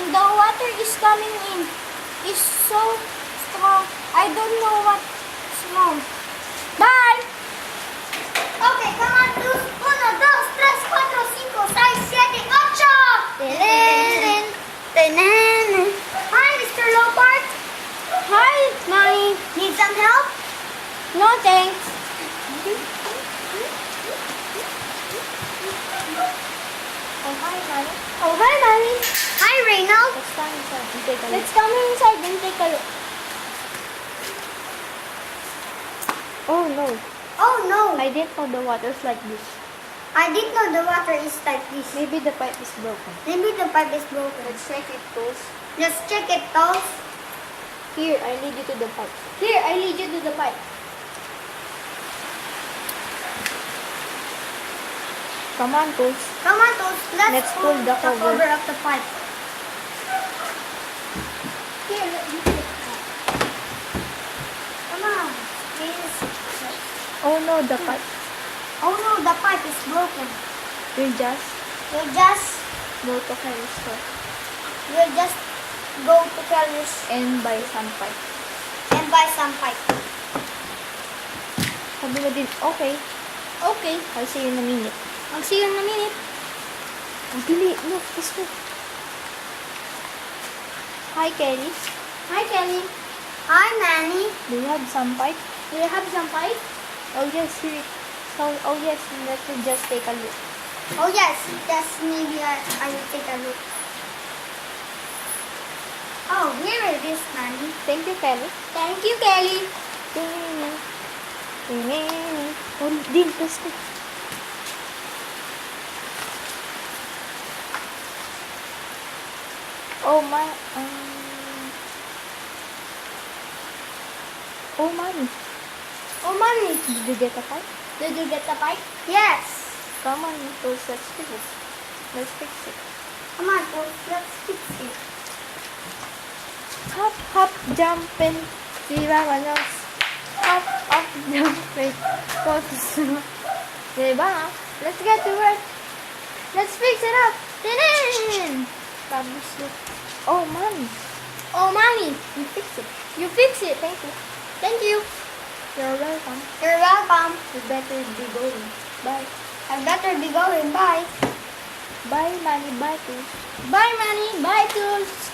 and the water is coming in. It's so strong. I don't know what's wrong. Bye! Okay, come on, dos, uno, dos, tres, cuatro, cinco, seis, siete, ocho! Tenen, tenen. Hi, Mr. Lopart. Hi, Manny. Need some help? No thanks. Oh, hi, Manny. Oh, hi, Manny. Hi, Reynald. Let's come inside and take a look. Let's come inside and take a look. Oh, no. Oh no, I didn't know the water's like this. I didn't know the water is like this. Maybe the pipe is broken. Maybe the pipe is broken. Let's check it, Toast. Let's check it, Toast. Here, I lead you to the pipe. Here, I lead you to the pipe. Come on, Toast. Come on, Toast. Let's pull the cover. of the pipe. Here, let me take it. Come on. Please. Oh no, the pipe. Oh no, the pipe is broken. We'll just We'll just go to Kelly's store go to Kelly's and buy some pipe. and buy some pipe. Sabi mo din, okay. Okay, I'll see you in a minute. I'll see you in a minute. Ang bili. Look, this way. Hi, Kelly. Hi, Kelly. Hi, Manny. Do you have some pipe? Do you have some pipe? Oh, yes, here. So, oh, yes, let's just take a look. Oh yes, just maybe I will take a look. Oh, here it is, Manny. Thank you, Kelly. Thank you, Kelly. Oh, Dean, let's go. Oh, my, oh, Manny. Oh, Manny. Did you get a pipe? Did you get the pipe? Yes. Come on, let's fix it. Let's fix it. Come on, let's fix it. Hop, hop, jumping, vámonos. Hop, hop, jumping, go to school. Diba? Let's get to work. Let's fix it up. Tinin! Oh, Manny. Oh, Manny. You fix it. You fix it. Thank you. Thank you. You're welcome. You're welcome. You better be going. Bye. I better be going. Bye. Bye, Manny. Bye, too. Bye, Manny. Bye, Tools.